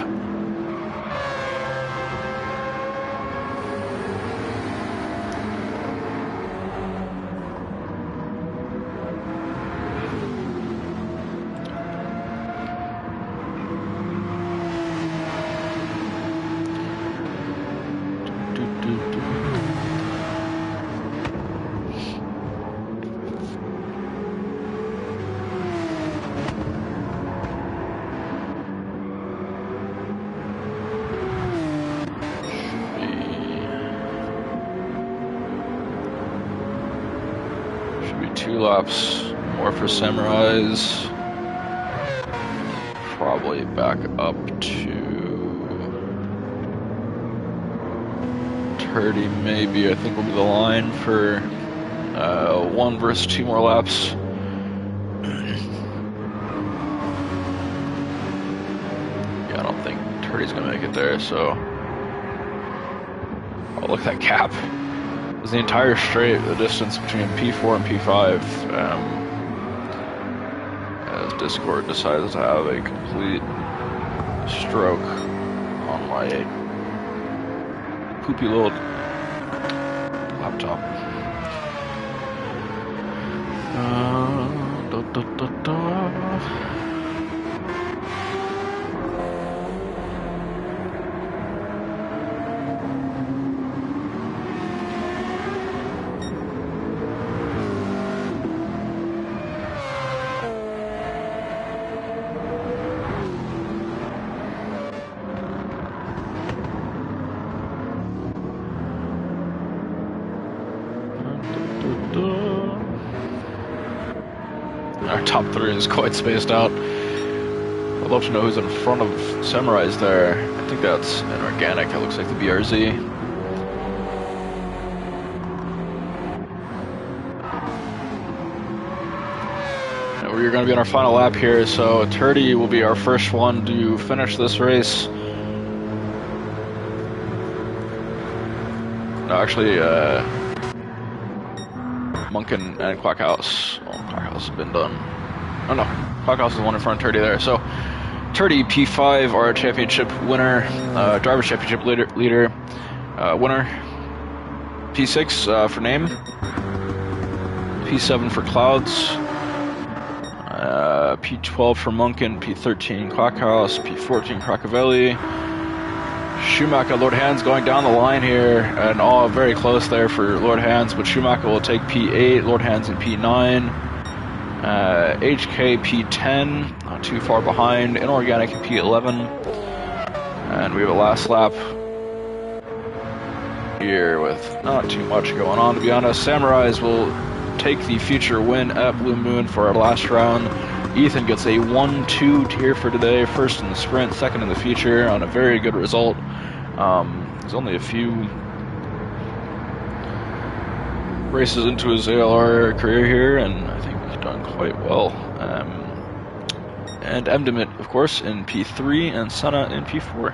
Should be 2 laps more for Samurais. Probably back up to Turdy maybe, I think will be the line for 1 versus 2 more laps. Yeah, I don't think Turdy's gonna make it there, so. Oh, look at that gap. It's the entire straight, the distance between P4 and P5. As Discord decides to have a complete stroke on my poopy little laptop. Our top 3 is quite spaced out. I'd love to know who's in front of Samurais there. I think that's an organic. It looks like the BRZ. And we're going to be on our final lap here, so Turdy will be our first one to finish this race. No, actually, Munkin and Quackhouse. Well, Quackhouse has been done. Oh no, Quackhouse is the one in front of Turdy there. So, Turdy P5, our championship winner, driver's championship leader, winner. P6 for Name. P7 for Clouds. P12 for Munkin. P13 Quackhouse. P14 Craccavelli. Schumacher, Lord Hands going down the line here, and all very close there for Lord Hands, but Schumacher will take P8, Lord Hands in P9, HK P10, not too far behind, Inorganic in P11, and we have a last lap here with not too much going on, to be honest. Samurais will take the feature win at Blue Moon for our last round. Ethan gets a 1-2 here for today, first in the sprint, second in the feature, on a very good result. There's only a few races into his ALR career here, and I think he's done quite well. And Emdemit, of course, in P3, and Senna in P4.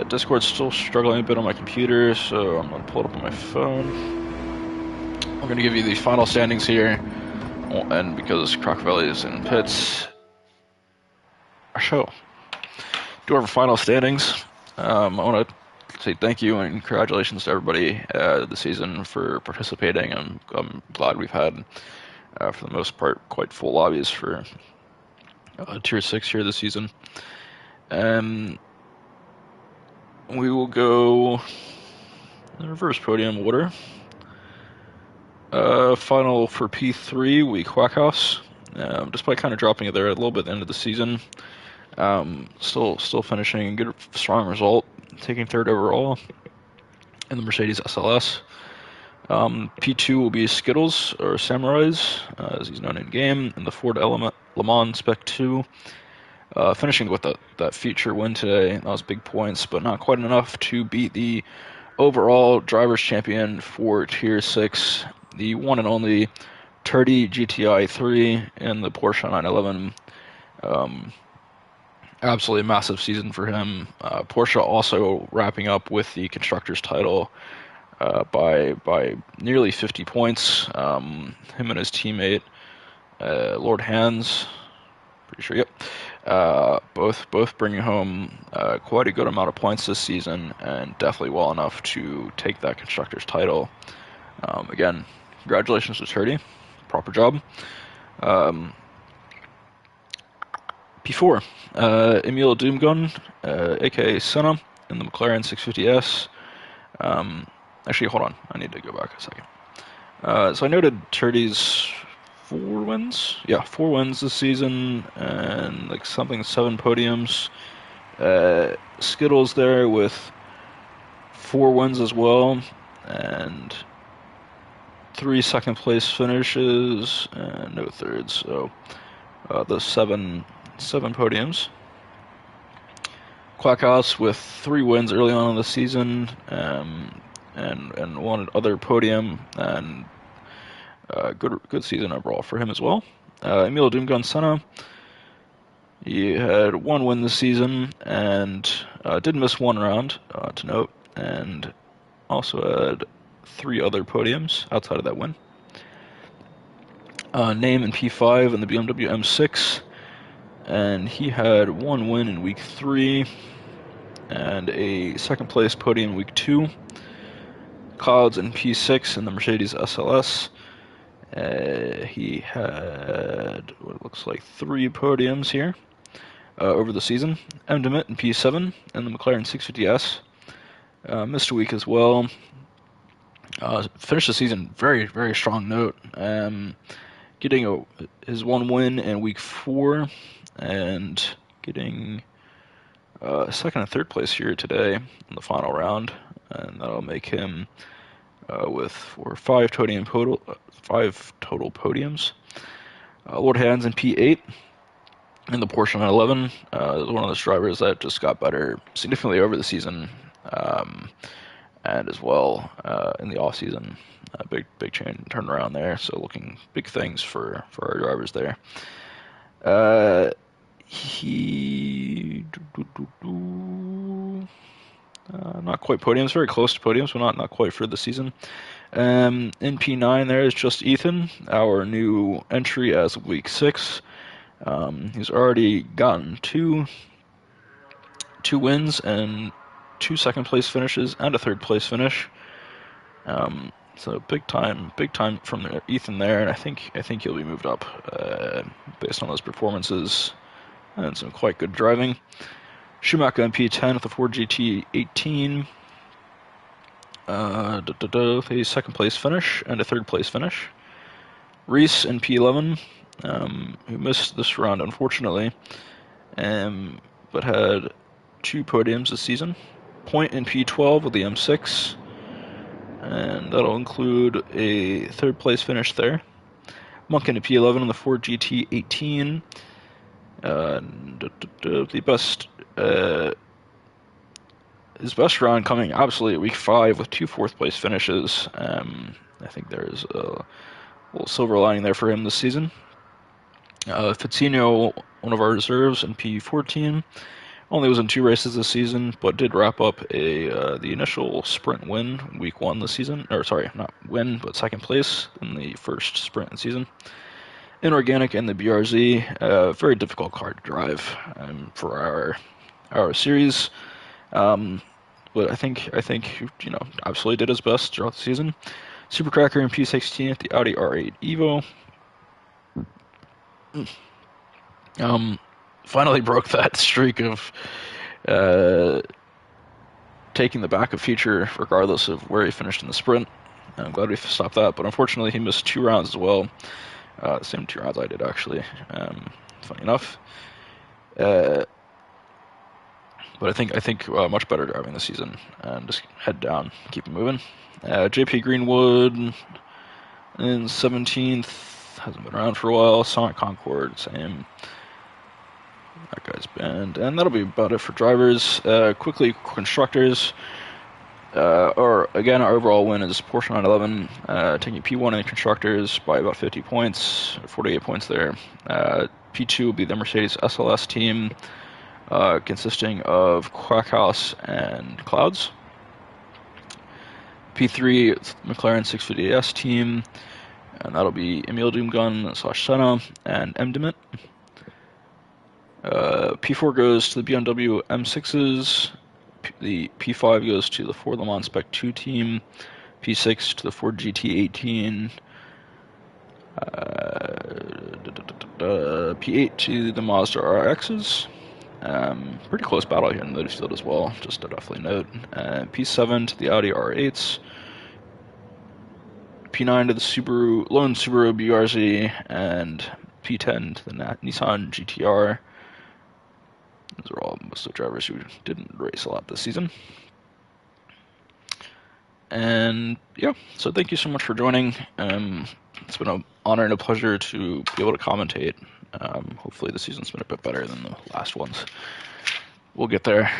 Discord's still struggling a bit on my computer, so I'm going to pull it up on my phone. I'm going to give you the final standings here, and because Crocavelli is in pits, do our final standings. I want to say thank you and congratulations to everybody this season for participating. I'm glad we've had, for the most part, quite full lobbies for Tier 6 here this season. We will go in reverse podium order. Final for P3, we Quackhouse. Despite kind of dropping it there a little bit at the end of the season, still finishing a good, strong result, taking third overall in the Mercedes SLS. P2 will be Skittles, or Samurais, as he's known in game, and the Ford Le Mans Spec 2. Finishing with that feature win today. That was big points, but not quite enough to beat the overall drivers champion for Tier 6, the one and only Turdy GTI 3 in the Porsche 911. Absolutely massive season for him. Porsche also wrapping up with the constructors title by nearly 50 points. Him and his teammate Lord Hans, pretty sure, yep. Both bringing home quite a good amount of points this season, and definitely well enough to take that constructors title. Again, congratulations to Turdy, proper job. P4, Emil Doomgun, aka Senna, in the McLaren 650S. Actually, hold on, I need to go back a second. So I noted Turdy's 4 wins? Yeah, 4 wins this season, and like 7 podiums. Skittles there with 4 wins as well, and 3 second place finishes, and no thirds, so the 7 podiums. Quackhouse with 3 wins early on in the season, and 1 other podium, and good season overall for him as well. Emil Doomgun Senna, he had 1 win this season, and did miss 1 round, to note, and also had 3 other podiums outside of that win. Name in P5 in the BMW M6, and he had 1 win in week 3, and a 2nd place podium in week 2. Clouds in P6 in the Mercedes SLS. He had what looks like 3 podiums here over the season. Emdemit in P7 in the McLaren 650S. Missed a week as well. Finished the season very, very strong note. Getting his 1 win in week 4, and getting 2nd and 3rd place here today in the final round, and that'll make him with 5 total podiums. Lord Hans in P8 in the Porsche 911 is one of those drivers that just got better significantly over the season, and as well in the off season. Big turnaround there, so looking big things for our drivers there. Not quite podiums, very close to podiums, but not quite for the season. In P9 there is just Ethan, our new entry as of week 6. He's already gotten two wins and 2 second place finishes and a 3rd place finish. So big time from Ethan there, and I think he'll be moved up based on his performances and some quite good driving. Schumacher in P10 with the Ford GT18. A 2nd place finish and a 3rd place finish. Reese in P11, who missed this round unfortunately, but had 2 podiums this season. point in P12 with the M6, and that'll include a third place finish there. Monk into P11 on the Ford GT18. The best, his best round coming absolutely at week 5 with 2 fourth place finishes. I think there's a little silver lining there for him this season. Fitzino, one of our reserves in P14, only was in 2 races this season, but did wrap up the initial sprint win in week 1 this season. Or sorry, not win, but second place in the first sprint in the season. Inorganic and the BRZ, very difficult car to drive for our series. But I think absolutely did his best throughout the season. Supercracker in P16 at the Audi R8 Evo. Finally broke that streak of taking the back of feature regardless of where he finished in the sprint. I'm glad we stopped that, but unfortunately he missed 2 rounds as well. The same 2 rounds I did, actually. Funny enough. But I think much better driving this season, and just head down, keep it moving. JP Greenwood in 17th, hasn't been around for a while. Sonic Concord, same. That guy's banned, and that'll be about it for drivers. Quickly, constructors. Again, our overall win is Porsche 911, taking P1 in constructors by about 50 points, 48 points there. P2 will be the Mercedes SLS team, consisting of Quackhouse and Clouds. P3, it's the McLaren 650S team, and that'll be Emil Doomgun / Senna and MDemit. P4 goes to the BMW M6s. The P5 goes to the Ford Le Mans Spec 2 team. P6 to the Ford GT18. P8 to the Mazda RXs. Pretty close battle here in the midfield as well, just to definitely note. P7 to the Audi R8s. P9 to the lone Subaru BRZ, and P10 to the Nissan GTR. Those are all most of the drivers who didn't race a lot this season. And yeah, so thank you so much for joining. It's been an honor and a pleasure to be able to commentate. Hopefully the season's been a bit better than the last ones. We'll get there.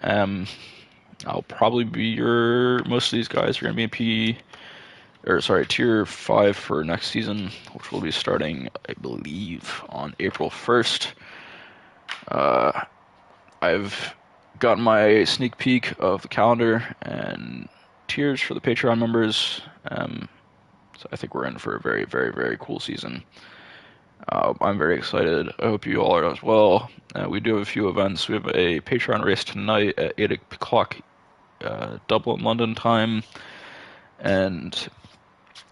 I'll probably be most of these guys are going to be in Tier 5 for next season, which will be starting, I believe, on April 1st. I've gotten my sneak peek of the calendar and tiers for the Patreon members. So I think we're in for a very, very, very cool season. I'm very excited. I hope you all are as well. We do have a few events. We have a Patreon race tonight at 8 o'clock Dublin, London time. And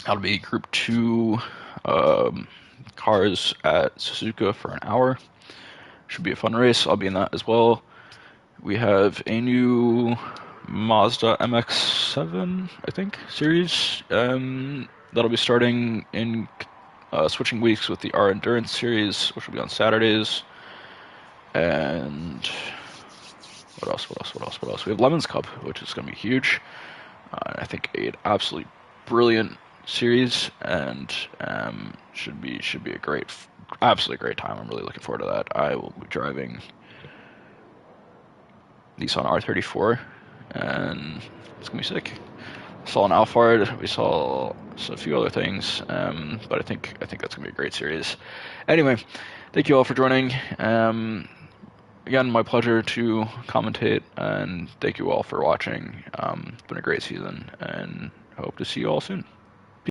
that'll be Group 2 cars at Suzuka for an hour. Should be a fun race. I'll be in that as well. We have a new Mazda MX-7, I think, series. That'll be starting in switching weeks with the R Endurance series, which will be on Saturdays. And what else? We have Lemons Cup, which is going to be huge. I think an absolutely brilliant series, and should be a absolutely great time. I'm really looking forward to that. I will be driving Nissan R34, and it's gonna be sick. Saw an Alphard, we saw a few other things, but I think that's gonna be a great series. Anyway, thank you all for joining. Again, my pleasure to commentate, and thank you all for watching. It's been a great season, and hope to see you all soon.